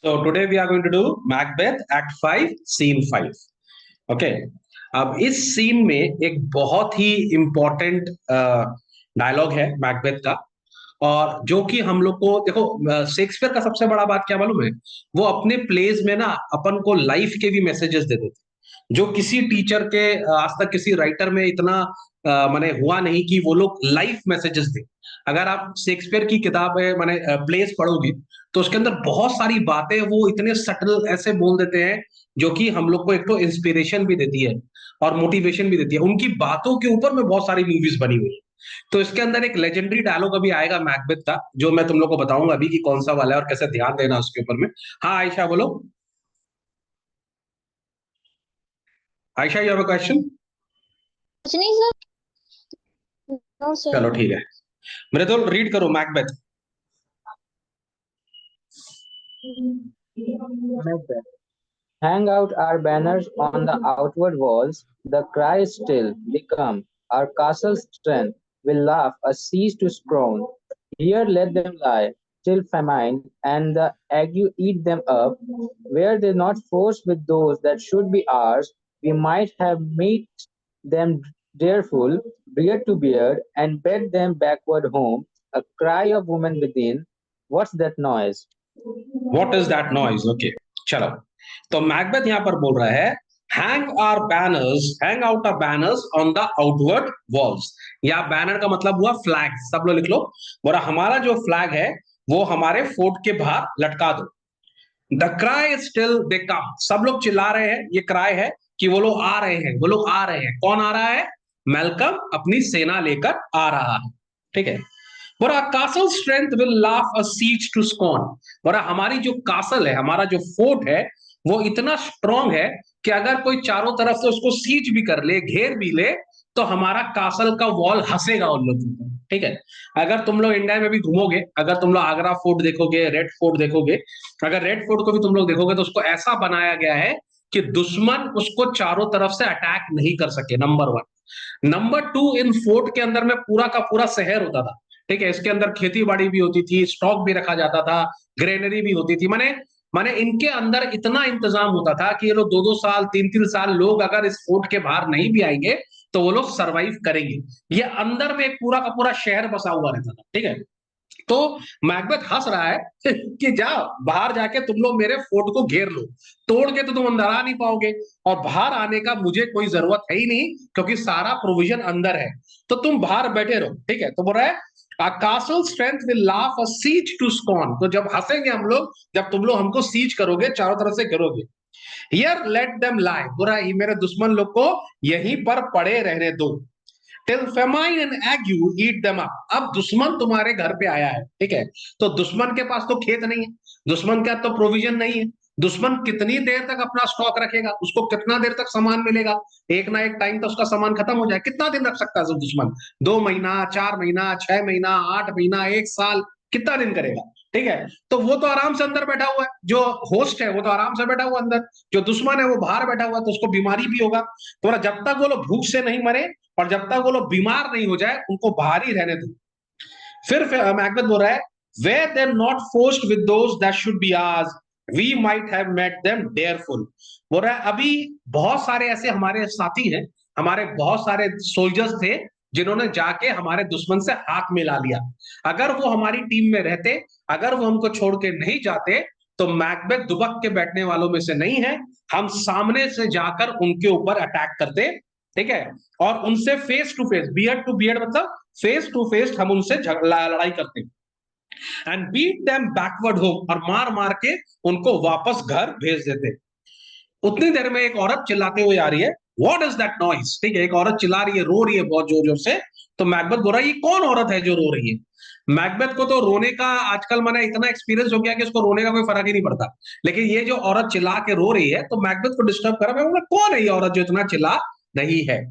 So today we are going to do Macbeth Act 5 Scene 5. Okay. अब इस scene में एक बहुत ही इंपॉर्टेंट डायलॉग है मैकबेथ का। और जो कि हम लोग को देखो, शेक्सपियर का सबसे बड़ा बात क्या मालूम है? वो अपने प्लेज में ना अपन को लाइफ के भी मैसेजेस दे देते, जो किसी टीचर के आज तक किसी राइटर में इतना माने हुआ नहीं कि वो लोग लाइफ मैसेजेस दे। अगर आप शेक्सपियर की किताबें माने प्लेस पढ़ोगे तो उसके अंदर बहुत सारी बातें वो इतने सटल ऐसे बोल देते हैं, जो कि हम लोग को एक तो इंस्पिरेशन भी देती है और मोटिवेशन भी देती है। उनकी बातों के ऊपर में बहुत सारी मूवीज बनी हुई है। तो इसके अंदर एक लेजेंडरी डायलॉग अभी आएगा मैकबेथ का, जो मैं तुम लोग को बताऊंगा अभी कि कौन सा वाला है और कैसे ध्यान देना उसके ऊपर में। हाँ आयशा बोलो। Ayesha, you have a question? कुछ नहीं सर। No sir. चलो ठीक है, मेरे तो रीड करो Macbeth. Macbeth. Hang out our banners on the outward walls. The cry is still, become our castle's strength. Will laugh, a cease to scorn. Here let them lie, till famine and the ague eat them up. Were they not forced with those that should be ours, we might have made them dareful, beard to beard, and beat them backward home. A cry of woman within. What's that noise? What is that noise? Okay, चलो। तो Macbeth यहां पर बोल रहा है, hang out our banners on the outward walls. या banner का मतलब हुआ फ्लैग, सब लोग लिख लो। बोला हमारा जो फ्लैग है वो हमारे फोर्ट के बाहर लटका दो। द क्राई स्टिल दे कम, सब लोग चिल्ला रहे हैं, ये क्राई है कि वो लोग आ रहे हैं, वो लोग आ रहे हैं। कौन आ रहा है? मेलकम अपनी सेना लेकर आ रहा है। ठीक है। बोला castle strength will laugh a siege to scorn. बोला हमारी जो कासल है, हमारा जो फोर्ट है, वो इतना स्ट्रांग है कि अगर कोई चारों तरफ से उसको सीज भी कर ले, घेर भी ले, तो हमारा कासल का वॉल हंसेगा उन लोगों को। ठीक है। अगर तुम लोग इंडिया में भी घूमोगे, अगर तुम लोग आगरा फोर्ट देखोगे, रेड फोर्ट देखोगे, अगर रेड फोर्ट को भी तुम लोग देखोगे तो उसको ऐसा बनाया गया है कि दुश्मन उसको चारों तरफ से अटैक नहीं कर सके। Number one. नंबर टू, इन फोर्ट के अंदर में पूरा का पूरा शहर होता था। ठीक है। इसके अंदर खेती बाड़ी भी होती थी, स्टॉक भी रखा जाता था, ग्रेनरी भी होती थी। माने माने इनके अंदर इतना इंतजाम होता था कि ये लोग 2-2 साल, 3-3 साल लोग अगर इस फोर्ट के बाहर नहीं भी आएंगे तो वो लोग सरवाइव करेंगे। ये अंदर में एक पूरा का पूरा शहर बसा हुआ रहता था। ठीक है। तो मैकबेथ हंस रहा है कि जाओ बाहर जाके तुम लोग मेरे फोर्ट को घेर लो, तोड़ के तो तुम अंदर आ नहीं पाओगे, और बाहर आने का मुझे कोई जरूरत है ही नहीं क्योंकि सारा प्रोविजन अंदर है। तो तुम बाहर बैठे रहो। ठीक है। तो बोल रहा है A castle strength will laugh a siege to scorn। तो जब हंसेंगे हम लोग, जब तुम लोग हमको सीज करोगे, चारों तरफ से गिरोगे। Here let them lie। बुरा ही मेरे दुश्मन लोग को यहीं पर पड़े रहने दो। Till famine and ague eat them up. अब दुश्मन तुम्हारे घर पे आया है। ठीक है। तो दुश्मन के पास तो खेत नहीं है, दुश्मन का तो प्रोविजन नहीं है। दुश्मन कितनी देर तक अपना स्टॉक रखेगा? उसको कितना देर तक सामान मिलेगा? एक ना एक टाइम तो उसका सामान खत्म हो जाए। कितना दिन रख सकता है दुश्मन? 2 महीना, 4 महीना, 6 महीना, 8 महीना, 1 साल, कितना दिन करेगा? ठीक है। तो वो तो आराम से अंदर बैठा हुआ है, जो होस्ट है वो तो आराम से बैठा हुआ अंदर, जो दुश्मन है वो बाहर बैठा हुआ, तो उसको बीमारी भी होगा। तो जब तक वो लोग भूख से नहीं मरे और जब तक वो लोग बीमार नहीं हो जाए, उनको बाहर ही रहने दो। फिर मैकबेथ बोल रहा है, were them not forced with those that should be ours, we might have met them dareful. बोल रहा है अभी बहुत सारे ऐसे हमारे साथी हैं, हमारे बहुत सारे सोल्जर्स थे जिन्होंने जाके हमारे दुश्मन से हाथ मिला लिया। अगर वो हमारी टीम में रहते, अगर वो हमको छोड़ के नहीं जाते, तो मैकबेथ दुबक के बैठने वालों में से नहीं है। हम सामने से जाकर उनके ऊपर अटैक करते। ठीक है। और उनसे face to face, beard to beard मतलब फेस टू फेस हम उनसे लड़ाई करते and beat them backward home, और मार मार के उनको वापस घर भेज देते। उतनी देर में एक औरत चिल्लाते हुए आ रही है, व्हाट इज दैट नॉइज? ठीक है। एक औरत चिल्ला रही है, रो रही है बहुत जोर जोर से। तो मैकबेथ बोल रहा है, ये कौन औरत है जो रो रही है? मैकबेथ को तो रोने का आजकल मैंने इतना एक्सपीरियंस हो गया कि उसको रोने का कोई फर्क ही नहीं पड़ता। लेकिन ये जो औरत चिल्ला के रो रही है तो मैकबेथ को डिस्टर्ब करा। मैं बोला कौन है ये औरत जो इतना चिल्ला रही है?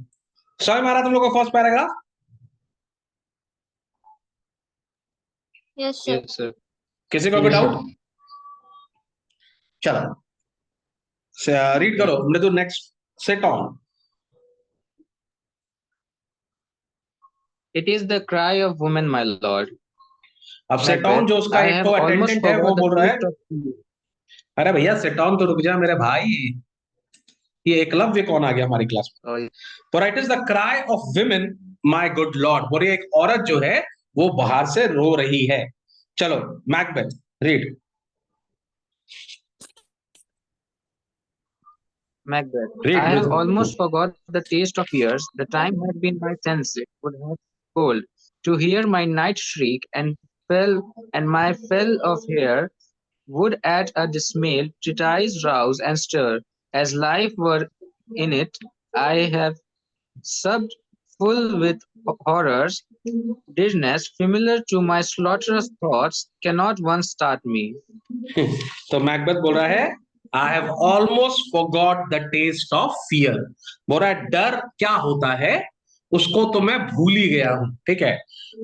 समझ में आ रहा तुम लोग को first paragraph? Yes sir. Yes, sir. किसी को कोई Yes, sir. डाउट? चलो रीड करो मृदु, next. Set on. It is the cry of woman, my lord. अब सेट ऑन Macbeth, जो उसका I एक have तो almost अटेंडेंट है वो forgot the बोल रहा है, taste of tea. अरे भैया सिट ऑन तो रुक जा मेरे भाई, ये एकलव्य कौन आ गया हमारी क्लास में? Oh, for it is the cry of women my good Lord, बोले एक औरत जो है वो बाहर से रो रही है। चलो Macbeth read. Macbeth. Read I have read. almost forgot the taste of years. The time had been my senses would have cold to hear my night shriek and my fell of hair would at a dismal treatise rouse and stir, as life were in it. I have supped full with horrors, deadness familiar to my slaughterous thoughts cannot once start me. तो Macbeth बोल रहा है I have almost forgot the taste of fear, बोल रहा है डर क्या होता है उसको तो मैं भूल ही गया हूं। ठीक है,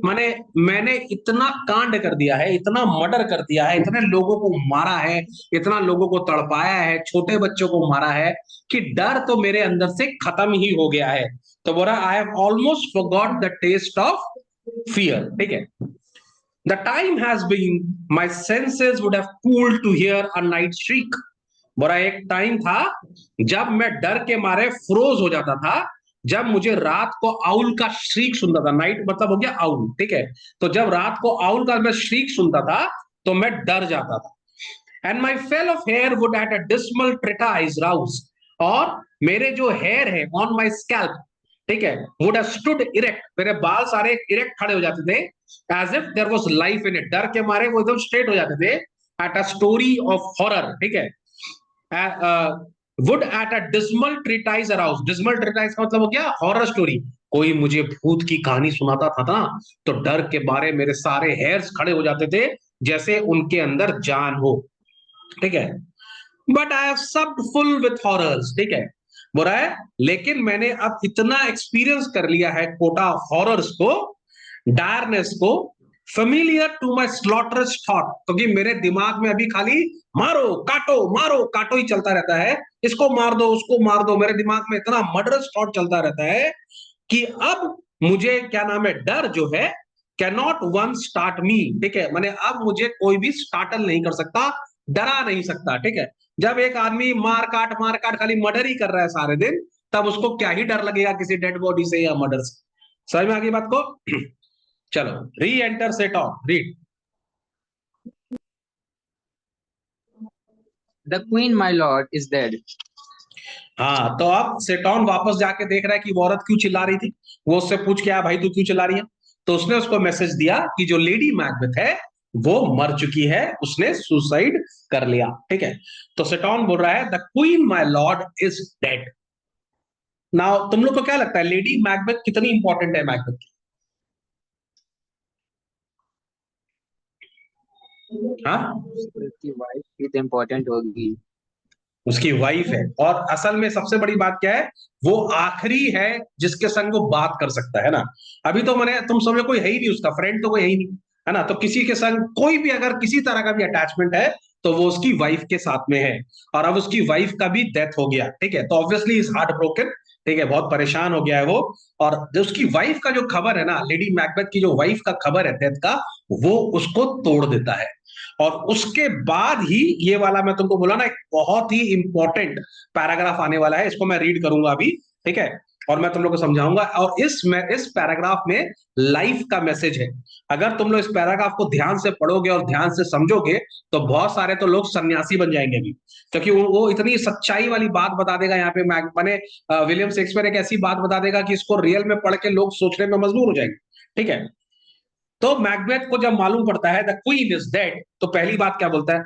माने मैंने इतना कांड कर दिया है, इतना मर्डर कर दिया है, इतने लोगों को मारा है, इतना लोगों को तड़पाया है, छोटे बच्चों को मारा है कि डर तो मेरे अंदर से खत्म ही हो गया है। तो बोल रहा I have almost forgot the taste of fear. ठीक है, the time has been, my senses would have cooled to hear a night shriek। बोरा एक टाइम था जब मैं डर के मारे फ्रोज हो जाता था, जब मुझे रात को आउल का श्रीक सुनता था। नाइट मतलब हो गया आउल, ठीक है, तो जब रात को आउल का मैं श्रीक सुनता था तो मैं डर जाता था। And my fell of hair would at a dismal treatise rouse, और मेरे जो हेयर है ऑन माई स्कैल्प, ठीक है, वुड हैव स्टूड इरेक्ट, मेरे बाल सारे इरेक्ट खड़े हो जाते थे, as if there was life in it, डर के मारे वो एकदम स्ट्रेट हो जाते थे। At a story of horror, ठीक है, would at a dismal treatise arouse, dismal treatise का मतलब हो गया हॉरर स्टोरी, कोई मुझे भूत की कहानी सुनाता था ना, तो डर के बारे मेरे सारे हेयर्स खड़े हो जाते थे जैसे उनके अंदर जान हो। ठीक है, but I have supped full with horrors, ठीक है, बोल रहा है लेकिन मैंने अब इतना एक्सपीरियंस कर लिया है कोटा हॉरर्स को, डायरनेस को, फेमिलियर टू माई स्लॉटरस थॉट, क्योंकि मेरे दिमाग में अभी खाली मारो काटो ही चलता रहता है, इसको मार दो उसको मार दो, मेरे दिमाग में इतना मर्डरस थॉट चलता रहता है कि अब मुझे क्या नाम है डर जो है कैनॉट वन स्टार्ट मी। ठीक है, मैंने अब मुझे कोई भी स्टार्टल नहीं कर सकता, डरा नहीं सकता। ठीक है, जब एक आदमी मार काट खाली मर्डर ही कर रहा है सारे दिन, तब उसको क्या ही डर लगेगा किसी डेड बॉडी से या मर्डर से। समझ में आ गई बात को? चलो री enter set on read. The queen, my lord, is dead. हाँ, तो अब सेटॉन वापस जाके देख रहा है कि वो औरत क्यों चिल्ला रही थी, वो उससे पूछ के आया भाई तू क्यों चिल्ला रही है, तो उसने उसको मैसेज दिया कि जो लेडी मैकबेथ है वो मर चुकी है, उसने सुसाइड कर लिया। ठीक है, तो सेटॉन बोल रहा है the queen my Lord is dead. Now तुम लोग को क्या लगता है लेडी मैकबेथ कितनी इंपॉर्टेंट है मैकबेथ की? हाँ, उसकी वाइफ भी तो इम्पोर्टेंट होगी। उसकी वाइफ है, और असल में सबसे बड़ी बात क्या है, वो आखिरी है जिसके संग वो बात कर सकता है ना। अभी तो मैंने तुम समझो कोई है ही नहीं, उसका फ्रेंड तो कोई है ही नहीं, है ना, तो किसी के संग कोई भी अगर किसी तरह का भी अटैचमेंट है तो वो उसकी वाइफ के साथ में है, और अब उसकी वाइफ का भी डेथ हो गया। ठीक है, तो ऑब्वियसली इज हार्ट ब्रोकन, ठीक है, बहुत परेशान हो गया है वो। और जो उसकी वाइफ का जो खबर है ना, लेडी मैकबेथ की जो वाइफ का खबर है डेथ का, वो उसको तोड़ देता है। और उसके बाद ही ये वाला मैं तुमको बोला ना, एक बहुत ही इंपॉर्टेंट पैराग्राफ आने वाला है, इसको मैं रीड करूंगा अभी। ठीक है, और मैं तुम लोग को समझाऊंगा, और इस पैराग्राफ में लाइफ का मैसेज है। अगर तुम लोग इस पैराग्राफ को ध्यान से पढ़ोगे और ध्यान से समझोगे तो बहुत सारे तो लोग सन्यासी बन जाएंगे अभी, क्योंकि वो इतनी सच्चाई वाली बात बता देगा यहाँ पे। मैंने विलियम शेक्सपियर एक ऐसी बात बता देगा कि इसको रियल में पढ़ के लोग सोचने में मजबूर हो जाएंगे। ठीक है, तो मैकबेथ को जब मालूम पड़ता है द क्वीन इज डेड, तो पहली बात क्या बोलता है,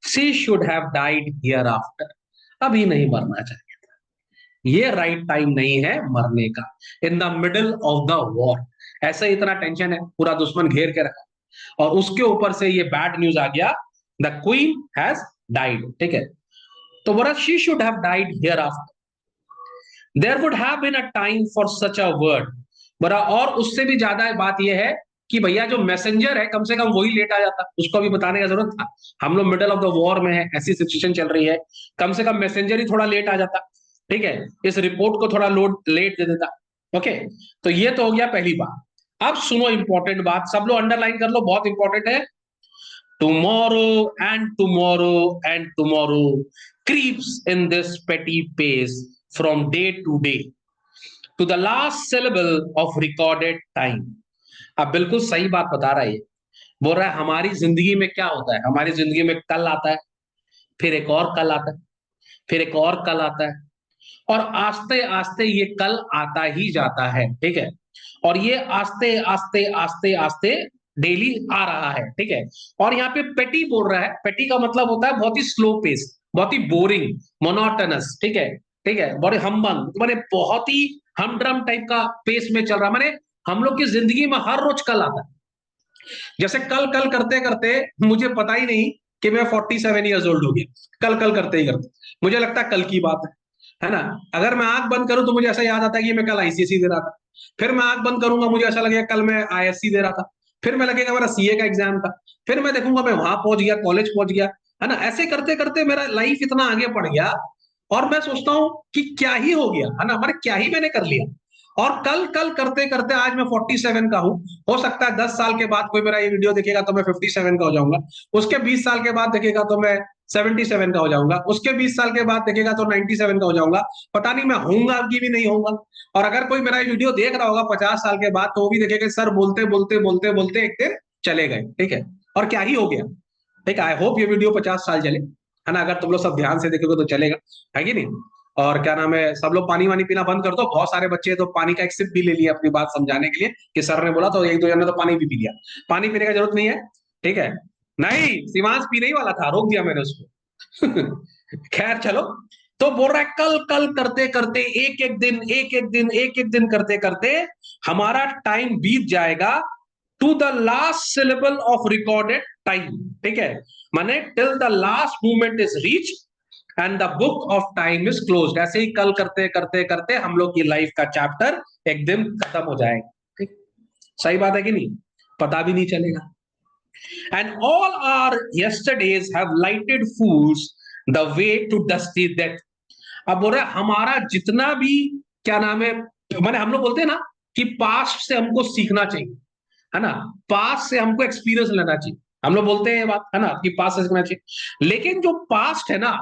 she should have died here after, अभी नहीं मरना चाहिए, ये राइट टाइम नहीं है मरने का, in the middle of the war, ऐसे इतना टेंशन है, पूरा दुश्मन घेर के रखा, और उसके ऊपर से ये बैड न्यूज आ गया, द क्वीन हैज डाइड। ठीक है, तो बोला she should have died hereafter, there would have been a time for such a word. बड़ा और उससे भी ज्यादा बात यह है कि भैया जो मैसेंजर है कम से कम वही लेट आ जाता, उसको अभी बताने का जरूरत था, हम लोग मिडल ऑफ द वॉर में है, ऐसी सिचुएशन चल रही है, कम से कम मैसेंजर ही थोड़ा लेट आ जाता। ठीक है, इस रिपोर्ट को थोड़ा लोड लेट दे देता। ओके, तो ये तो हो गया पहली बात। अब सुनो इंपॉर्टेंट बात, सब लोग अंडरलाइन कर लो, बहुत इंपॉर्टेंट है। Tomorrow and tomorrow and tomorrow creeps in this petty pace from day to day to the last syllable of recorded time. अब बिल्कुल सही बात बता रहा है ये, बोल रहा है हमारी जिंदगी में क्या होता है, हमारी जिंदगी में कल आता है, फिर एक और कल आता है, फिर एक और कल आता है, और आस्ते आस्ते ये कल आता ही जाता है, ठीक है। और ये आस्ते आस्ते आस्ते आस्ते डेली आ रहा है, ठीक है। और यहाँ पे पेटी बोल रहा है, पेटी का मतलब होता है बहुत ही स्लो पेस, बहुत ही बोरिंग, मोनोटोनस, ठीक है, ठीक है, बड़े हमबन, माने बहुत ही हमड्रम टाइप का पेस में चल रहा, माने हम लोग की जिंदगी में हर रोज कल आता है। जैसे कल कल करते करते मुझे पता ही नहीं कि मैं 47 ईयर्स ओल्ड हो गया, कल कल करते ही करते मुझे लगता है कल की बात है ना। अगर मैं आंख बंद करूं तो मुझे ऐसा याद आता है कि मैं कल आईसीएसई दे रहा था, फिर मैं आंख बंद करूंगा मुझे ऐसा लगेगा कल मैं आईएससी दे रहा था, फिर मैं लगेगा मेरा सीए का एग्जाम था, फिर मैं देखूंगा मैं वहां पहुंच गया, कॉलेज पहुंच गया, है ना। ऐसे करते करते मेरा लाइफ इतना आगे बढ़ गया और मैं सोचता हूँ कि क्या ही हो गया, है ना, मैंने क्या ही मैंने कर लिया। और कल कल करते करते आज मैं 47 का हूं, हो सकता है 10 साल के बाद कोई मेरा ये वीडियो देखेगा तो मैं 57 का हो जाऊंगा, उसके 20 साल के बाद देखेगा तो मैं 77 का हो जाऊंगा, उसके 20 साल के बाद देखेगा तो 97 का हो जाऊंगा, पता नहीं मैं होऊंगा कि भी नहीं होऊंगा। और अगर कोई मेरा ये वीडियो देख रहा होगा 50 साल के बाद तो वो भी देखेगा सर बोलते बोलते बोलते बोलते एक दिन चले गए, ठीक है, और क्या ही हो गया, ठीक है। आई होप ये वीडियो 50 साल चले, है ना, अगर तुम लोग सब ध्यान से देखोगे तो चलेगा, है कि नहीं। और क्या नाम है, सब लोग पानी वानी पीना बंद कर दो, बहुत सारे बच्चे तो पानी का एक सिप भी ले लिया अपनी बात समझाने के लिए कि सर ने बोला, तो एक दो जन ने तो पानी भी पी लिया, पानी पीने का जरूरत नहीं है, ठीक है। नहीं, शिवांश पीने ही वाला था, रोक दिया मैंने उसको। खैर चलो, तो बोल रहा है कल कल करते करते एक एक दिन एक एक दिन एक एक दिन करते करते हमारा टाइम बीत जाएगा to the last syllable of recorded time, ठीक है, माने till the last moment is reach and the book of time is closed. ऐसे ही कल करते करते करते हम लोग की लाइफ का चैप्टर एक दिन खत्म हो जाएगा, ठीक, सही बात है कि नहीं, पता भी नहीं चलेगा। And all our yesterdays have lighted fools the way to dusty death. अब बोल रहे हमारा जितना भी क्या नाम है, माने हम लोग बोलते हैं ना कि पास्ट से हमको सीखना चाहिए, है ना, पास्ट से हमको एक्सपीरियंस लेना चाहिए, हम लोग बोलते हैं ये बात, है ना, कि पास्ट से सीखना चाहिए। लेकिन जो पास्ट है ना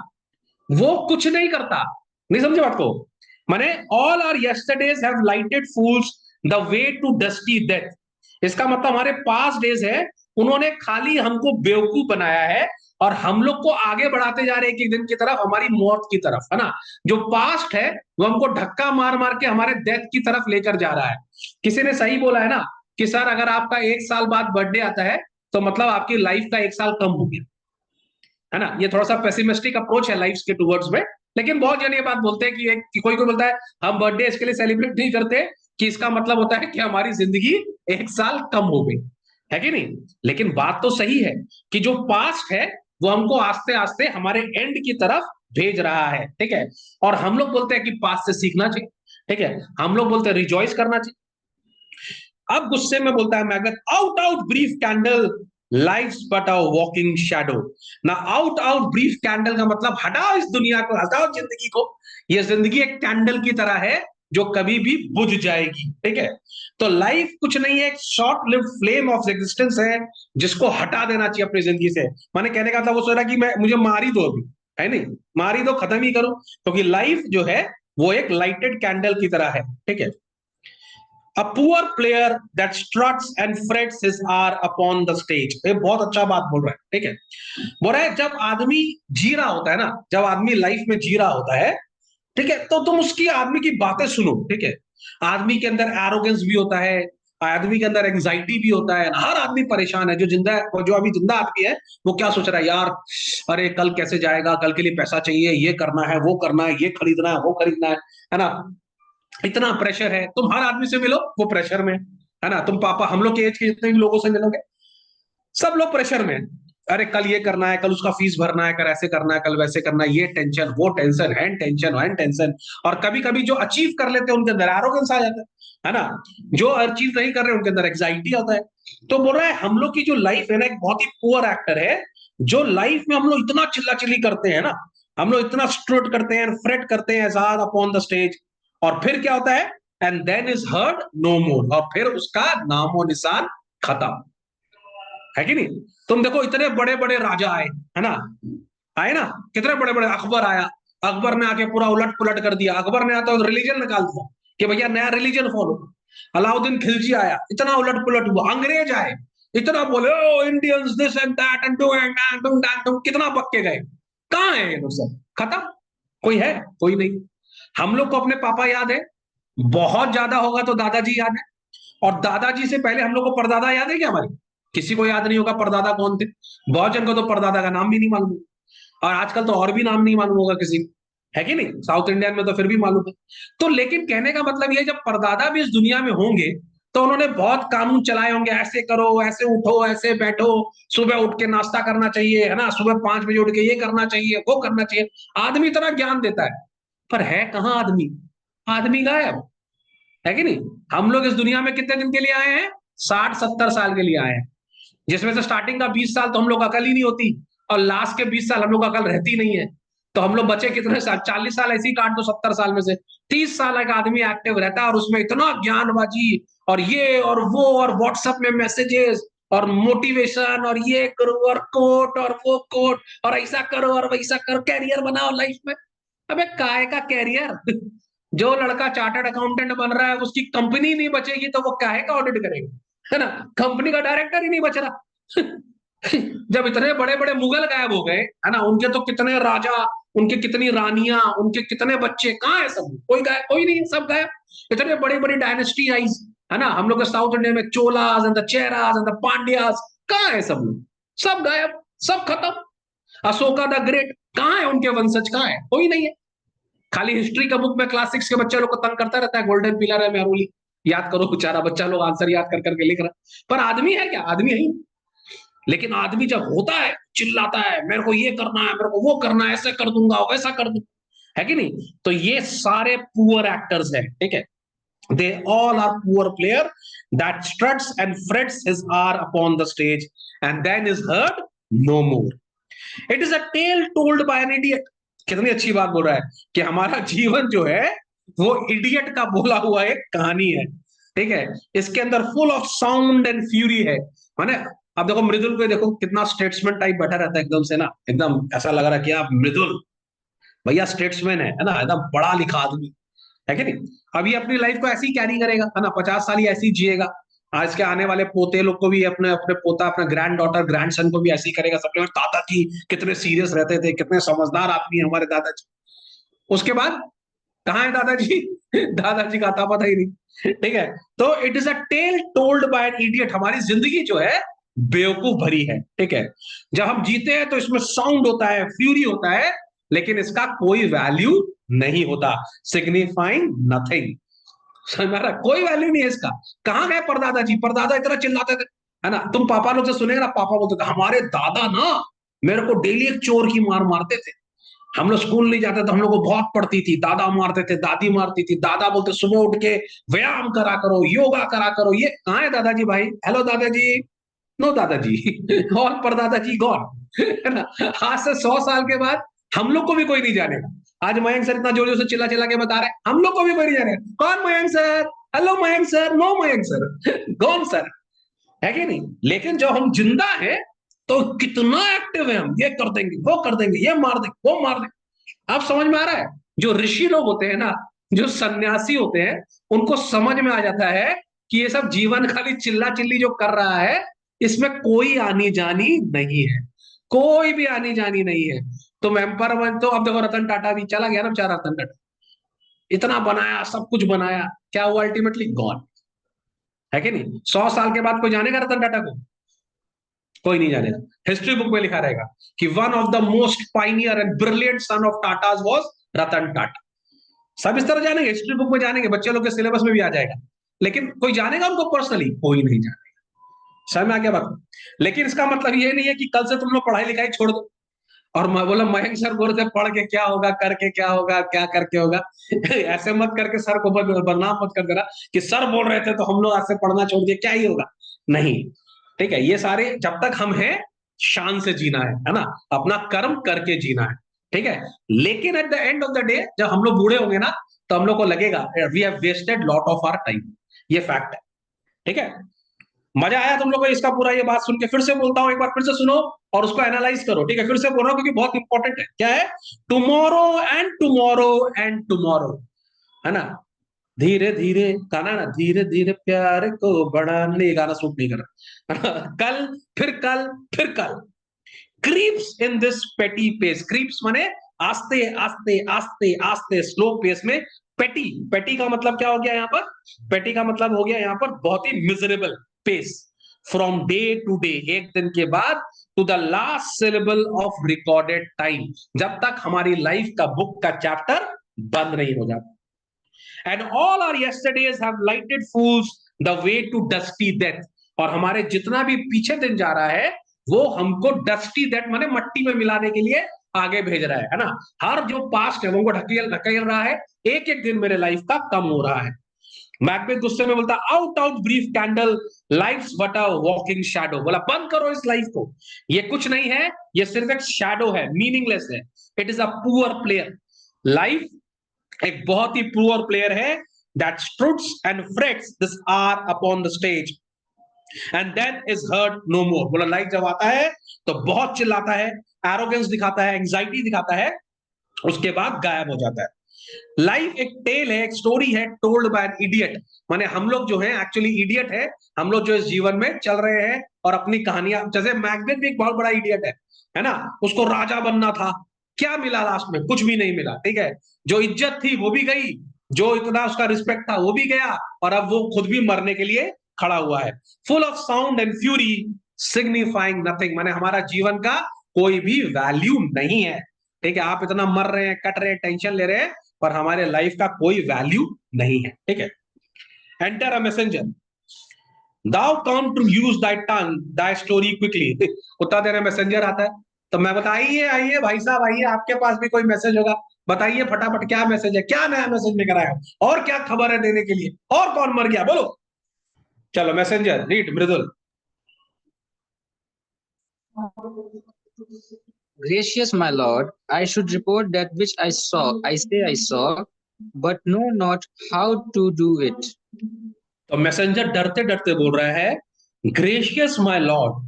वो कुछ नहीं करता, नहीं समझे बात को, माने all our yesterdays have lighted fools the way to dusty death. इसका मतलब हमारे पास्ट डेज है उन्होंने खाली हमको बेवकूफ बनाया है और हम लोग को आगे बढ़ाते जा रहे हैं एक दिन की तरफ, हमारी मौत की तरफ, है ना। जो पास्ट है वो हमको धक्का मार मार के हमारे डेथ की तरफ लेकर जा रहा है। किसी ने सही बोला है ना कि सर अगर आपका 1 साल बाद बर्थडे आता है तो मतलब आपकी लाइफ का 1 साल कम हो गया, है ना। ये थोड़ा सा पेसिमिस्टिक अप्रोच है लाइफ के टूवर्ड्स में, लेकिन बहुत जन ये बात बोलते हैं कि कोई कोई बोलता है हम बर्थडे इसके लिए सेलिब्रेट नहीं करते कि इसका मतलब होता है कि हमारी जिंदगी 1 साल कम हो गई, है कि नहीं। लेकिन बात तो सही है कि जो पास्ट है वो हमको आस्ते आस्ते हमारे एंड की तरफ भेज रहा है, ठीक है। और हम लोग बोलते हैं कि पास्ट से सीखना चाहिए, ठीक है, हम लोग बोलते हैं रिजॉइस करना चाहिए। अब गुस्से में बोलता है Macbeth, out out brief candle life's but a walking shadow. ना आउट आउट ब्रीफ कैंडल का मतलब हटाओ इस दुनिया को, हटाओ जिंदगी को, ये जिंदगी एक कैंडल की तरह है जो कभी भी बुझ जाएगी, ठीक है। तो लाइफ कुछ नहीं है, एक short live flame of existence है जिसको हटा देना चाहिए अपनी जिंदगी से। मैंने कहने का था वो सोच रहा कि मैं मुझे मार ही दो अभी, है नहीं, मार ही दो, खत्म ही करो, क्योंकि लाइफ जो है वो एक लाइटेड कैंडल की तरह है, ठीक है। A poor player that struts and frets his hour upon the stage। ये बहुत अच्छा बात बोल रहा है, ठीक है। बोल रहा है जब आदमी जी रहा होता है ना, जब आदमी लाइफ में जी रहा होता है, ठीक है, तो तुम उसकी आदमी की बातें सुनो, ठीक है। आदमी के अंदर एरोगेंस भी होता है, आदमी के अंदर एंजाइटी भी होता है, हर आदमी परेशान है, जो जिंदा है, जो अभी जिंदा आदमी है वो क्या सोच रहा है, यार अरे कल कैसे जाएगा, कल के लिए पैसा चाहिए, ये करना है, वो करना है, ये खरीदना है, वो खरीदना है ना। इतना प्रेशर है, तुम हर आदमी से मिलो वो प्रेशर में, है ना। तुम पापा हम लोग के एज के जितने भी लोगों से मिलोगे सब लोग प्रेशर में, अरे कल ये करना है, कल उसका फीस भरना है, कल ऐसे करना है, कल वैसे करना है, ये टेंशन वो टेंशन हैंड टेंशन वैन टेंशन। और कभी कभी जो अचीव कर लेते हैं उनके अंदर एरोगेंस आ जाता है ना, जो अचीव नहीं कर रहे उनके अंदर एग्जाइटी आता है। तो बोल रहा है हम लोग की जो लाइफ है ना एक बहुत ही पुअर एक्टर है, जो लाइफ में हम लोग इतना चिल्ला चिल्ली करते हैं ना, हम लोग इतना स्ट्रोट करते हैं, फ्रेट करते हैं अपॉन द स्टेज, और फिर क्या होता है, and then is heard no more, और फिर उसका नामो निशान खत्म, है कि नहीं? तुम देखो इतने बड़े बड़े राजा आए, है ना, आए ना, कितने बड़े बड़े, अकबर आया, अकबर ने आके पूरा उलट पुलट कर दिया, अकबर ने आता रिलीजन निकाल दिया कि भैया नया रिलीजन फॉलो। अलाउद्दीन खिलजी आया, इतना उलट पुलट हुआ, अंग्रेज आए, इतना बोले oh Indians this and that and doing that, कितना बक के गए। कहाँ है ये लोग सब? खत्म। कोई है? कोई नहीं। हम लोग को अपने पापा याद है, बहुत ज्यादा होगा तो दादाजी याद है, और दादाजी से पहले हम लोग को परदादा याद है क्या हमारे? किसी को याद नहीं होगा परदादा कौन थे। बहुत जन को तो परदादा का नाम भी नहीं मालूम, और आजकल तो और भी नाम नहीं मालूम होगा किसी को, है कि नहीं? साउथ इंडियन में तो फिर भी मालूम है। तो लेकिन कहने का मतलब ये, जब परदादा भी इस दुनिया में होंगे तो उन्होंने बहुत कानून चलाए होंगे, ऐसे करो, ऐसे उठो, ऐसे बैठो, सुबह उठ के नाश्ता करना चाहिए, है ना, सुबह 5 बजे उठ के ये करना चाहिए, वो करना चाहिए। आदमी इतना ज्ञान देता है, पर है कहाँ आदमी? आदमी गायब, है कि नहीं? हम लोग इस दुनिया में कितने दिन के लिए आए हैं? 60-70 साल के लिए आए हैं, जिसमें से स्टार्टिंग का 20 साल तो हम लोग अकल ही नहीं होती, और लास्ट के 20 साल हम लोग अकल रहती नहीं है। तो हम लोग बचे कितने साल? 40 साल ऐसे ही काट दो 70 साल में से। 30 साल एक आदमी एक्टिव रहता है, और उसमें इतना ज्ञानबाजी और ये और वो और व्हाट्सएप में मैसेजेस और मोटिवेशन और ये करो और कोट और वो कोट और ऐसा करो और वैसा करो, कैरियर बनाओ लाइफ में। अबे काय का कैरियर? जो लड़का चार्टर्ड अकाउंटेंट बन रहा है उसकी कंपनी नहीं बचेगी तो वो काहे का ऑडिट करेगा, है ना? कंपनी का डायरेक्टर ही नहीं बच रहा। जब इतने बड़े बड़े मुगल गायब हो गए, है ना, उनके तो कितने राजा, उनके कितनी रानियां, उनके कितने बच्चे, कहाँ है सब? कोई गायब, कोई नहीं, सब गायब। इतने बड़ी बड़ी डायनेस्टी आई, है ना, हम लोग के साउथ इंडिया में Cholas and the Cheras and the Pandyas, कहाँ है सब लोग? सब गायब, सब खत्म। अशोका द ग्रेट, कहाँ है उनके वंशज? कहाँ है? कोई नहीं है। खाली हिस्ट्री का बुक में क्लास 6 के बच्चे लोग को तंग करता रहता है, गोल्डन पिलर है मेहरोली, याद करो, बेचारा बच्चा लोग आंसर याद कर करके लिख रहा है, पर आदमी है क्या? आदमी है ही। लेकिन आदमी जब होता है चिल्लाता है, मेरे को ये करना है, मेरे को वो करना है, ऐसे कर दूंगा, वैसा कर दूंगा, है कि नहीं? तो ये सारे पुअर एक्टर्स हैं, ठीक है? They all are poor player that struts and frets his hour upon the stage and then is heard no more. It is a tale told by an idiot. कितनी अच्छी बात बोल रहा है कि हमारा जीवन जो है वो इडियट का बोला हुआ एक कहानी है, ठीक है? इसके अंदर full of sound and fury है, माने अब देखो मृदुल पे देखो, कितना स्टेट्समैन टाइप बैठा रहता है एकदम से ना, एकदम ऐसा लग रहा है कि आप मृदुल भैया स्टेट्समैन है ना, एकदम पढ़ा लिखा आदमी, है कि नहीं? अब ये अपनी लाइफ को ऐसे ही कैरी करेगा, है ना, 50 साल ही ऐसे ही जिएगा। आज के आने वाले पोते लोग को भी, अपने अपने पोता, अपना ग्रैंड डॉटर, ग्रैंड सन को भी ऐसे ही करेगा। सब लोग दादाजी कितने सीरियस रहते थे, कितने समझदार आदमी है हमारे दादाजी। उसके बाद कहाँ है दादाजी? दादाजी का आता पता ही नहीं, ठीक है? तो it is a tale told by an idiot. हमारी जिंदगी जो है बेवकूफ भरी है, ठीक है? जब हम जीते हैं तो इसमें साउंड होता है, फ्यूरी होता है, लेकिन इसका कोई वैल्यू नहीं होता, सिग्निफाइंग नथिंग। समझ में आ रहा है? कोई वैल्यू नहीं है इसका। कहाँ गए परदादा जी? परदादा इतना चिल्लाते थे, है ना, तुम पापा लोग से सुनेगा ना, पापा बोलते थे हमारे दादा ना मेरे को डेली एक चोर की मार मारते थे। हम लोग स्कूल नहीं जाते तो हम लोग को बहुत पड़ती थी, दादा मारते थे, दादी मारती थी, दादा बोलते सुबह उठ के व्यायाम करा करो, योगा करा करो। ये कहाँ है दादाजी भाई? हेलो दादाजी, नो दादाजी। और परदादा जी गॉन, है ना? आज से 100 साल के बाद हम लोग को भी कोई नहीं जानेगा। आज मयंक सर इतना जोर जोर से चिल्ला चिल्ला के बता रहे हैं, हम लोग को भी कोई नहीं जानेगा कौन Mayank sir, hello Mayank sir, no Mayank sir, gone sir, है कि नहीं? लेकिन जब हम जिंदा है तो कितना एक्टिव है हम, ये कर देंगे, वो कर देंगे, ये मार देंगे, वो मार देंगे। आप समझ में आ रहा है? जो ऋषि लोग होते हैं ना, जो सन्यासी होते हैं, उनको समझ में आ जाता है कि ये सब जीवन खाली चिल्ला चिल्ली जो कर रहा है, इसमें कोई आनी जानी नहीं है, कोई भी आनी जानी नहीं है। तो मेंबर बन, तो अब देखो रतन टाटा भी चला गया ना बेचारा, रतन टाटा इतना बनाया, सब कुछ बनाया, क्या हुआ? अल्टीमेटली गॉन, है कि नहीं? 100 साल के बाद कोई जानेगा रतन टाटा को? कोई नहीं जानेगा। हिस्ट्री बुक में लिखा रहेगा कि one of the most pioneer and brilliant son of Tatas was Ratan Tata. सब इस तरह जानेंगे, हिस्ट्री बुक में जानेंगे, बच्चे लोग के सिलेबस में भी आ जाएगा, लेकिन कोई जानेगा उनको पर्सनली? कोई नहीं जानेगा। समझ में आ गया बात? लेकिन इसका मतलब ये नहीं है कि कल से तुम लोग पढ़ाई लिखाई छोड़ दो। और मैं बोला मयंक सर बोल रहे थे पढ़ के क्या होगा, करके क्या होगा, क्या करके होगा। ऐसे मत करके सर को बदनाम मत कर देना कि सर बोल रहे थे तो हम लोग आज से पढ़ना छोड़ दिए, क्या ही होगा। नहीं, ठीक है? ये सारे जब तक हम हैं शान से जीना है ना, अपना कर्म करके जीना है, ठीक है? लेकिन at the end of the day जब हम लोग बूढ़े होंगे ना, तो हम लोग को लगेगा we have wasted lot of our time. ये फैक्ट है, ठीक है? मजा आया तुम लोग को इसका पूरा ये बात सुन के? फिर से बोलता हूं, एक बार फिर से सुनो और उसको एनालाइज करो, ठीक है? फिर से बोल रहा हूं क्योंकि बहुत इंपॉर्टेंट है। क्या है? Tomorrow and tomorrow and tomorrow, है ना? धीरे धीरे गाना ना, धीरे धीरे प्यार को बढ़ाने, ये गाना सूट नहीं कर रहा। कल, फिर कल, फिर कल। क्रीप्स इन दिस पेटी पेस, क्रीप्स माने आस्ते आस्ते आस्ते आस्ते स्लो पेस में। पेटी, पेटी का मतलब क्या हो गया यहाँ पर? पेटी का मतलब हो गया यहाँ पर बहुत ही miserable pace. From day to day, एक दिन के बाद, to the last syllable of recorded time, जब तक हमारी लाइफ का बुक का चैप्टर बंद नहीं हो जाता। And all our yesterdays have lighted fools the way to dusty death, और हमारे जितना भी पीछे दिन जा रहा है वो हमको डस्टी डेथ माने मट्टी में मिलाने के लिए आगे भेज रहा है ना? हर जो पास्ट है वो हमको ढकेल ढकेल रहा है, एक एक दिन मेरे लाइफ का कम हो रहा है। मैकबेथ गुस्से में बोलता, out out brief candle, life's but a walking shadow. बोला बंद करो इस लाइफ को, ये कुछ नहीं है, ये सिर्फ एक शैडो है, मीनिंगलेस है। It is a poor player. Life एक बहुत ही पुअर प्लेयर है, that struts and frets this hour upon the stage and then is heard no more। बोला लाइफ जब आता है तो बहुत चिल्लाता है, एरोगेंस दिखाता है, एंजाइटी दिखाता है, उसके बाद गायब हो जाता है। लाइफ एक टेल है, एक स्टोरी है, टोल्ड बाय एन इडियट। माने हम लोग जो है एक्चुअली इडियट है, हम लोग जो इस जीवन में चल रहे हैं और अपनी कहानियां, जैसे मैकबेथ भी एक बहुत बड़ा इडियट है ना? उसको राजा बनना था, क्या मिला लास्ट में? कुछ भी नहीं मिला, ठीक है? जो इज्जत थी वो भी गई, जो इतना उसका रिस्पेक्ट था वो भी गया, और अब वो खुद भी मरने के लिए खड़ा हुआ है। Full of sound and fury signifying nothing, माने हमारा जीवन का कोई भी वैल्यू नहीं है, ठीक है? आप इतना मर रहे हैं, कट रहे हैं, टेंशन ले रहे हैं, पर हमारे लाइफ का कोई वैल्यू नहीं है, ठीक है? Enter a messenger, thou come to use thy tongue thy story quickly. उतना देर मैसेंजर आता है, तो मैं बताइए, आइए भाई साहब आइए, आपके पास भी कोई मैसेज होगा, बताइए फटाफट क्या मैसेज है, क्या नया मैसेज लेकर आया, और क्या खबर है देने के लिए, और कौन मर गया बोलो। चलो messenger read, Mridul. Gracious my lord, I should report that which I say I saw, but know not how to do it. तो मैसेंजर डरते डरते बोल रहा है, ग्रेशियस माय लॉर्ड,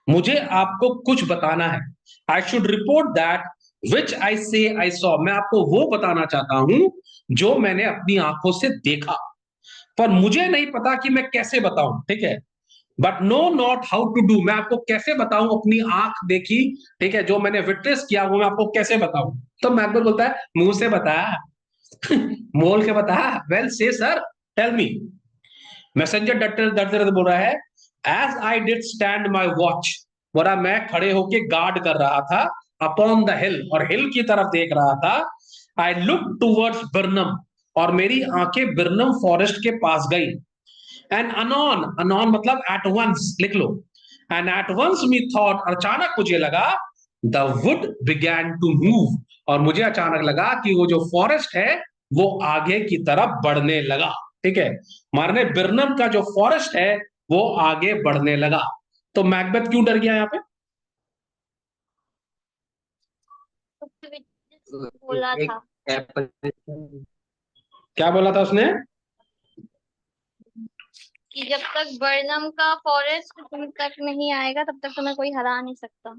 मुझे आपको कुछ बताना है। I should report that which I say I saw, मैं आपको वो बताना चाहता हूं जो मैंने अपनी आंखों से देखा, पर मुझे नहीं पता कि मैं कैसे बताऊं, ठीक है? But know not how to do, मैं आपको कैसे बताऊं, अपनी आंख देखी, ठीक है, जो मैंने विटनेस किया वो मैं आपको कैसे बताऊं? तो मैकबेथ बोलता है, मुंह से बता, मोल के बता, वेल से सर, टेल मी। मैसेंजर डरते डरते बोल रहा है, as I did stand my watch, बोला मैं खड़े होके गार्ड कर रहा था, अपॉन द हिल, और हिल की तरफ देख रहा था। आई लुक टूवर्ड्स बर्नम, और मेरी आंखें बिरनम फॉरेस्ट के पास गई। एंड अनॉन, अनॉन मतलब एट वंस, लिख लो। And at once me thought, अचानक मुझे लगा, the wood began to move, और मुझे अचानक लगा कि वो जो फॉरेस्ट है वो आगे की तरफ बढ़ने लगा, ठीक है? मारने बिरनम का जो फॉरेस्ट है वो आगे बढ़ने लगा। तो मैकबेथ क्यों डर गया यहाँ पे? बोला एक था क्या बोला था उसने? कि जब तक बर्नम का फॉरेस्ट तुम तक नहीं आएगा तब तक तुम्हें कोई हरा नहीं सकता।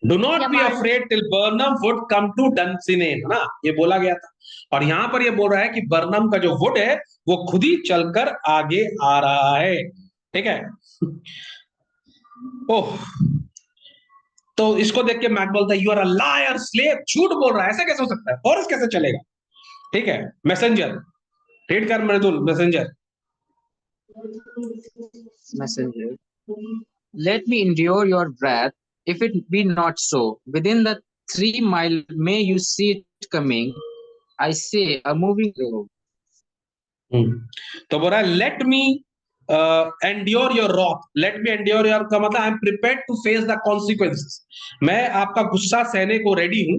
Do not ye be more afraid till Birnam wood come to Dunsinane, है ना? ये बोला गया था, और यहां पर ये बोल रहा है कि बर्नम का जो वुड है वो खुद ही चलकर आगे आ रहा है, ठीक है? ओह, तो इसको देख के मैक बोलता है, you are a liar slave, झूठ बोल रहा है, ऐसे कैसे हो सकता है, फॉरेस्ट कैसे चलेगा, ठीक है? मैसेंजर रीड कर मृदुल, messenger. Messenger, let me endure your wrath. If it be not so, within the 3 mile may you see it coming. I say a moving robe. तो बोल रहा है, let me endure your wrath, let me endure your का मतलब I am prepared to face the consequences, मैं आपका गुस्सा सहने को रेडी हूं।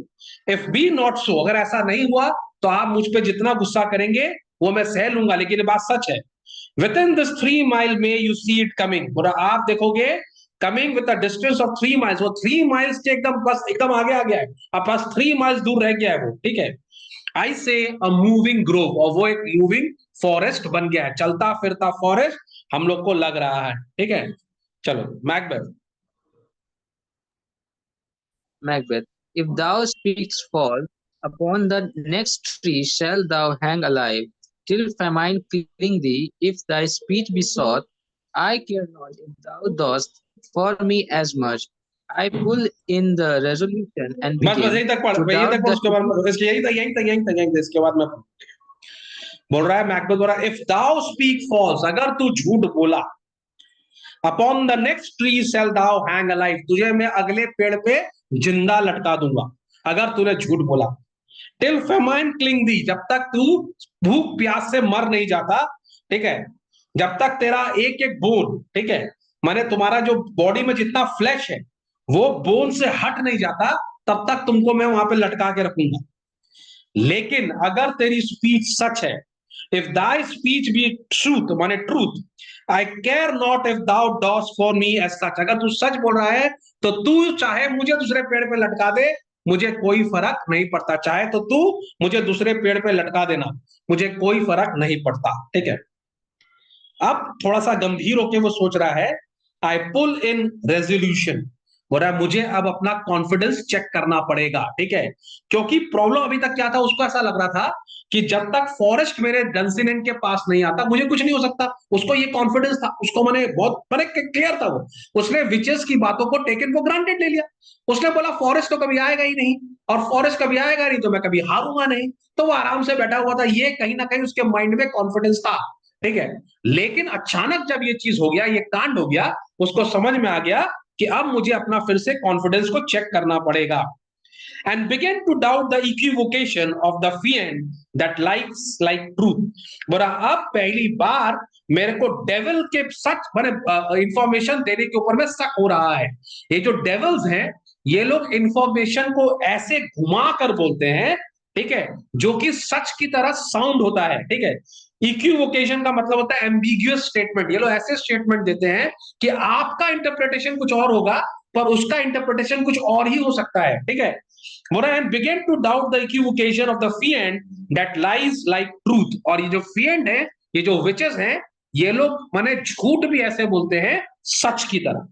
इफ बी नॉट सो, अगर ऐसा नहीं हुआ तो आप मुझ पे जितना गुस्सा करेंगे वो मैं सह लूंगा, लेकिन ये बात सच है। With in this 3 mile may you see it coming, बोला आप देखोगे coming with a distance of 3 miles, वो 3 miles के एकदम बस एकदम आगे आ गया है, अब बस 3 miles दूर रह गया है वो, ठीक है? आई से अ मूविंग ग्रोव, और वो एक मूविंग फॉरेस्ट बन गया है, चलता फिरता फॉरेस्ट, हम लोग को लग रहा है, ठीक है। चलो Macbeth. Macbeth, if thou speakst false, upon the next tree shalt thou hang alive, till famine cling thee. If thy speech be sought, I care not if thou dost for me as much. I pull in the resolution and बस बस begin यहीं तक पढ़, to यहीं तक doubt पढ़, the उसके बाद इसके यहीं तक इसके बाद मैं बोल रहा है, मैकबेथ बोल रहा है, इफ दाउ स्पीक फॉल्स, अगर तू झूठ बोला, upon the next tree shall thou hang alive, तुझे मैं अगले पेड़ पे जिंदा लटका दूंगा अगर तूने झूठ बोला। टिल फेमाइन क्लिंग दी, जब तक तू भूख प्यास से मर नहीं जाता, ठीक है, जब तक तेरा एक एक बोन, ठीक है, माने तुम्हारा जो बॉडी में जितना फ्लैश है वो बोन से हट नहीं जाता, तब तक तुमको मैं वहां पे लटका के रखूंगा। लेकिन अगर तेरी स्पीच सच है, if thy speech be truth, माने truth, I care not if thou dost for me as सच, अगर तू सच बोल रहा है तो तू चाहे मुझे दूसरे पेड़ पे लटका दे, मुझे कोई फर्क नहीं पड़ता, चाहे तो तू मुझे दूसरे पेड़ पे लटका देना, मुझे कोई फर्क नहीं पड़ता, ठीक है। अब थोड़ा सा गंभीर होके वो सोच रहा है, आई पुल इन रेजोल्यूशन, बोल रहा है मुझे अब अपना कॉन्फिडेंस चेक करना पड़ेगा, ठीक है, क्योंकि प्रॉब्लम अभी तक क्या था, उसको ऐसा लग रहा था कि जब तक फॉरेस्ट मेरे डंसिनेन के पास नहीं आता मुझे कुछ नहीं हो सकता, उसको ये कॉन्फिडेंस था, उसको मैंने बहुत मैंने क्लियर था वो, उसने विचेस की बातों को टेकन फॉर ग्रांटेड ले लिया। उसने बोला फॉरेस्ट तो कभी आएगा ही नहीं, और फॉरेस्ट कभी आएगा नहीं तो मैं कभी हारूंगा नहीं, तो वो आराम से बैठा हुआ था, ये कहीं ना कहीं उसके माइंड में कॉन्फिडेंस था, ठीक है। लेकिन अचानक जब ये चीज हो गया, ये कांड हो गया, उसको समझ में आ गया कि अब मुझे अपना फिर से कॉन्फिडेंस को चेक करना पड़ेगा, and began to doubt the equivocation of the fiend that likes like truth, बोला अब पहली बार मेरे को डेविल के सच मैंने इंफॉर्मेशन देने के ऊपर में शक हो रहा है। ये जो डेविल्स हैं, ये लोग इंफॉर्मेशन को ऐसे घुमा कर बोलते हैं, ठीक है, जो कि सच की तरह साउंड होता है, ठीक है। इक्विवोकेशन का मतलब होता है एम्बिग्युअस स्टेटमेंट, ये लोग ऐसे स्टेटमेंट देते हैं कि आपका इंटरप्रिटेशन कुछ और होगा पर उसका इंटरप्रिटेशन कुछ और ही हो सकता है, ठीक है। and began to doubt the equivocation of the fiend that lies like truth, और ये जो fiend है, ये जो witches हैं, ये लोग माने झूठ भी ऐसे बोलते हैं सच की तरह।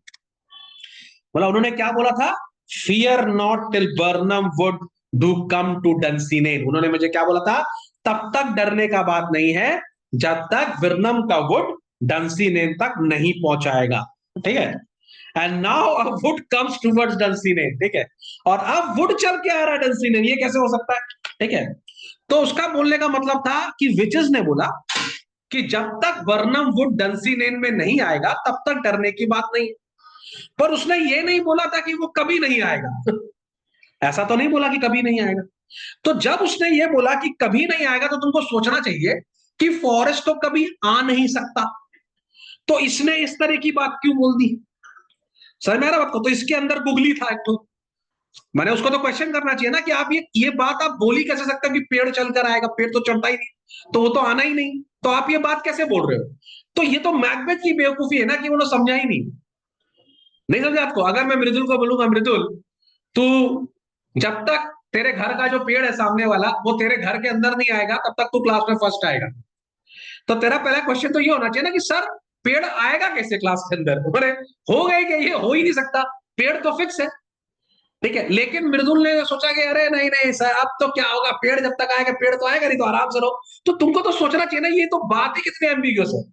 बोला उन्होंने क्या बोला था, fear not till Birnam wood do come to Dunsinane, उन्होंने मुझे क्या बोला था, तब तक डरने का बात नहीं है जब तक विरनम का वुड डंसिनेन तक नहीं पहुंचाएगा, ठीक है। And now a wood comes towards Dunsinane, ठीक है, और अब वुड चल के आ रहा है डंसिनेन, ये कैसे हो सकता है, ठीक है। तो उसका बोलने का मतलब था कि विचेस ने बोला कि जब तक बर्नम वुड डंसिनेन में नहीं आएगा तब तक डरने की बात नहीं, पर उसने ये नहीं बोला था कि वो कभी नहीं आएगा ऐसा तो नहीं बोला कि कभी नहीं आएगा। तो जब उसने ये बोला कि कभी नहीं आएगा तो तुमको सोचना चाहिए कि फॉरेस्ट तो कभी आ नहीं सकता, तो इसने इस तरह की बात क्यों बोल दी, समझ में आ रहा बात को। तो इसके अंदर गुगली था एक तो, मैंने उसको तो क्वेश्चन करना चाहिए ना कि आप ये बात आप बोल ही कैसे सकते हो कि पेड़ चलकर आएगा, पेड़ तो चढ़ता ही नहीं, तो वो तो आना ही नहीं, तो आप ये बात कैसे बोल रहे हो। तो ये तो मैकबेथ की बेवकूफी है ना कि उन्होंने समझा ही नहीं समझा आपको। अगर मैं मृदुल को बोलूंगा, मृदुल तू जब तक तेरे घर का जो पेड़ है सामने वाला वो तेरे घर के अंदर नहीं आएगा तब तक तू क्लास में फर्स्ट आएगा, तो तेरा पहला क्वेश्चन तो ये होना चाहिए ना कि सर पेड़ आएगा कैसे क्लास के अंदर, अरे हो गए कि ये हो ही नहीं सकता, पेड़ तो फिक्स है, ठीक है। लेकिन मृदुल ने सोचा कि अरे नहीं नहीं सर अब तो क्या होगा, पेड़ जब तक आएगा, पेड़ तो आएगा नहीं, तो आराम से रहो। तो तुमको तो सोचना चाहिए ना, ये तो बात ही कितनी एम्बिगियस है।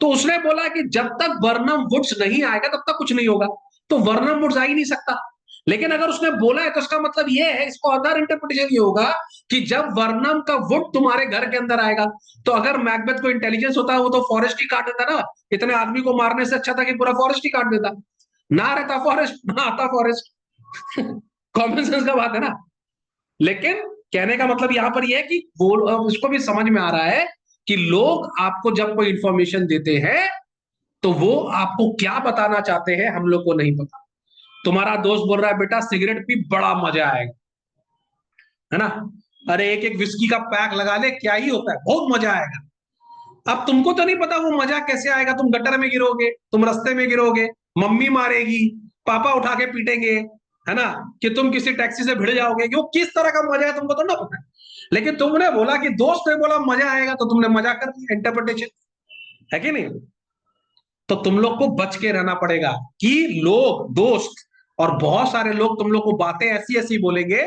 तो उसने बोला कि जब तक वर्नम वुड्स नहीं आएगा तब तक कुछ नहीं होगा, तो वर्नम वुड्स आ ही नहीं सकता। लेकिन अगर उसने बोला है तो इसका मतलब ये है, इसको अदर इंटरप्रिटेशन ये होगा कि जब वर्नम का वुड तुम्हारे घर के अंदर आएगा, तो अगर मैकबेथ को इंटेलिजेंस होता है वो तो फॉरेस्ट ही काट देता ना, इतने आदमी को मारने से अच्छा था कि पूरा फॉरेस्ट ही काट देता, ना रहता फॉरेस्ट ना आता फॉरेस्ट कॉमन सेंस का बात है ना। लेकिन कहने का मतलब यहां पर यह है कि उसको भी समझ में आ रहा है कि लोग आपको जब कोई इंफॉर्मेशन देते हैं तो वो आपको क्या बताना चाहते हैं हम लोग को नहीं पता। तुम्हारा दोस्त बोल रहा है बेटा सिगरेट पी बड़ा मजा आएगा, है ना, अरे एक एक विस्की का पैक लगा ले, क्या ही होता है, बहुत मजा आएगा। अब तुमको तो नहीं पता वो मजा कैसे आएगा, तुम गटर में गिरोगे, तुम रास्ते में गिरोगे, मम्मी मारेगी, पापा उठा के पीटेंगे, है ना, कि तुम किसी टैक्सी से भिड़ जाओगे, कि वो किस तरह का मजा है तुमको तो ना पता है। लेकिन तुमने बोला कि दोस्त ने बोला मजा आएगा तो तुमने मजा कर दिया, इंटरप्रिटेशन है कि नहीं। तो तुम लोग को बच के रहना पड़ेगा कि लोग, दोस्त और बहुत सारे लोग तुम लोग को बातें ऐसी ऐसी बोलेंगे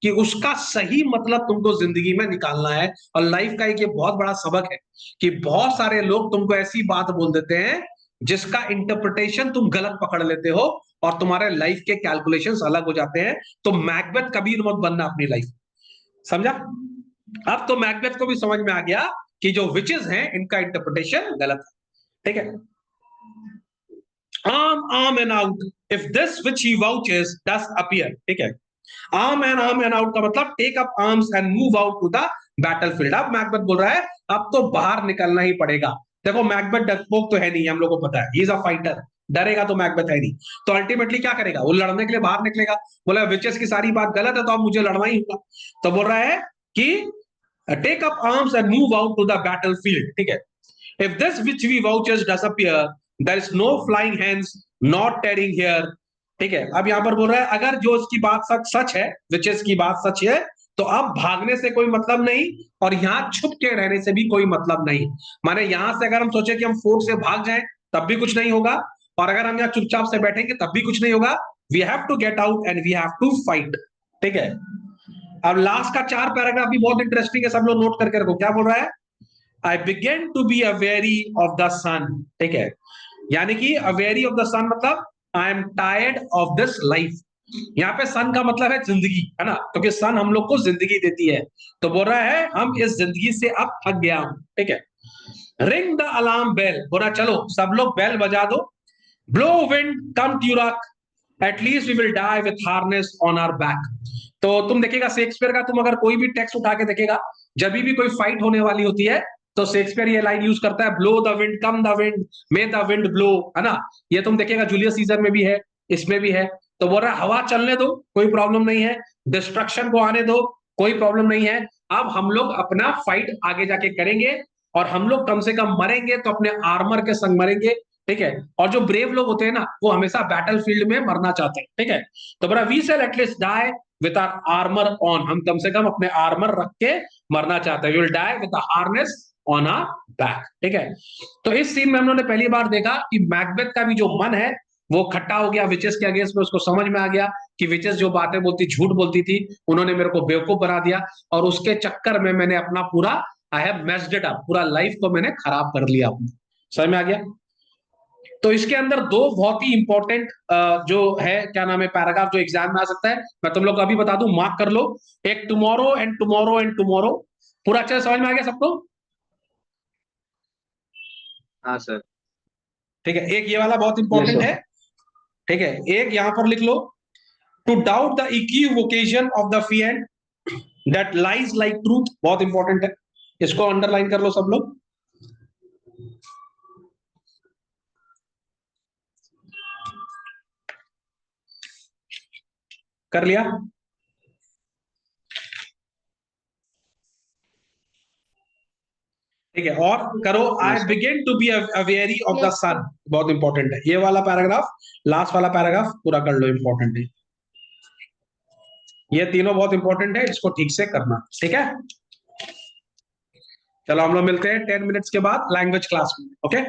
कि उसका सही मतलब तुमको जिंदगी में निकालना है। और लाइफ का एक ये बहुत बड़ा सबक है कि बहुत सारे लोग तुमको ऐसी बात बोल देते हैं जिसका इंटरप्रिटेशन तुम गलत पकड़ लेते हो और तुम्हारे लाइफ के कैलकुलेशंस अलग हो जाते हैं। तो मैकबेथ कभी मत बनना अपनी लाइफ, समझा? अब तो मैकबेथ को भी समझ में आ गया कि जो विचेस हैं इनका इंटरप्रिटेशन गलत है। ठीक है, arm and out if this which he vouches does appear। ठीक है, arm and out का मतलब take up arms and move out to the battlefield. अब मैकबेथ बोल रहा है अब तो बाहर निकलना ही पड़ेगा। देखो मैकबेथ डरपोक तो है नहीं, हम लोग को पता है, ही इज अ फाइटर, डरेगा तो मैकबेथ है नहीं। तो अल्टीमेटली क्या करेगा, वो लड़ने के लिए बाहर निकलेगा। बोला विचेस की सारी बात गलत है तो अब मुझे लड़ना ही होगा। तो बोल रहा है कि take up arms and move out to the battlefield. ठीक है, if this which we vouchers does appear, there is no flying hands, not tearing here। ठीक है, अब यहां पर बोल रहा है अगर जो इसकी बात सच है, विचेस की बात सच है, तो अब भागने से कोई मतलब नहीं और यहां छुप के रहने से भी कोई मतलब नहीं। माने यहां से अगर हम सोचे कि हम फोर्ट से भाग जाएं तब भी कुछ नहीं होगा, और अगर हम यहाँ चुपचाप से बैठेंगे तब भी कुछ नहीं होगा। We have to get out and we have to fight. ठीक है, अब लास्ट का 4 पैराग्राफ भी बहुत इंटरेस्टिंग है, सब लोग नोट करके रखो। क्या बोल रहा है, I began to be weary of the sun। ठीक है, यानी कि weary of the sun मतलब I am tired of this life। यहाँ पे सन का मतलब है जिंदगी, है ना, क्योंकि सन हम लोग को जिंदगी देती है। तो बोल रहा है हम इस जिंदगी से अब थक गया हूं। ठीक है, रिंग द अलार्म बेल, बोला चलो सब लोग बेल बजा दो। Blow wind come wrack, at least we will die with harness on our back. तो तुम देखिएगा शेक्सपियर का, तुम अगर कोई भी टेक्स्ट उठा के देखेगा, जब भी कोई फाइट होने वाली होती है तो शेक्सपियर ये लाइन यूज करता है, blow the wind come the wind may the wind blow, है ना। ये तुम देखिएगा जूलियस सीजर में भी है, इसमें भी है। तो बोल रहा है हवा चलने दो, कोई प्रॉब्लम नहीं है, डिस्ट्रक्शन को आने दो, कोई प्रॉब्लम नहीं है। अब हम लोग अपना फाइट आगे जाके करेंगे और हम लोग कम से कम मरेंगे तो अपने आर्मर के संग मरेंगे। ठीक है, और जो ब्रेव लोग होते हैं ना वो हमेशा बैटल फील्ड में मरना चाहते हैं। ठीक है, तो बोला we shall at least die with our armour on, हम कम से कम अपने आर्मर रख के मरना चाहते हैं। We will die with the harness on our back. ठीक है, तो इस सीन में हम लोगों ने पहली बार देखा कि मैकबेथ का भी जो मन है वो खट्टा हो गया विचेस के अगेंस्ट में। उसको समझ में आ गया कि विचेस जो बातें बोलती, झूठ बोलती थी, उन्होंने मेरे को बेवकूफ बना दिया और उसके चक्कर में मैंने अपना पूरा I have messed it up, पूरा लाइफ को मैंने खराब कर लिया अपनी। समझ में आ गया? तो इसके अंदर दो बहुत ही इंपॉर्टेंट जो है क्या नाम है पैराग्राफ जो एग्जाम में आ सकता है, मैं तुम लोग को अभी बता दूं, मार्क कर लो। एक tomorrow and tomorrow and tomorrow, पूरा अच्छे से समझ में आ गया सबको? हाँ सर। ठीक है, एक ये वाला बहुत यस इंपॉर्टेंट सर। है। ठीक है, एक यहां पर लिख लो, to doubt the equivocation of the fiend that lies like truth, बहुत इंपॉर्टेंट है, इसको अंडरलाइन कर लो सब लोग। कर लिया? ठीक है, और करो I yes sir. Begin to be aweary of the Yes, sun, बहुत इंपॉर्टेंट है ये वाला पैराग्राफ। लास्ट वाला पैराग्राफ पूरा कर लो, इंपॉर्टेंट है ये तीनों, बहुत इंपॉर्टेंट है, इसको ठीक से करना। ठीक है, चलो हम लोग मिलते हैं 10 मिनट्स के बाद लैंग्वेज क्लास में। ओके।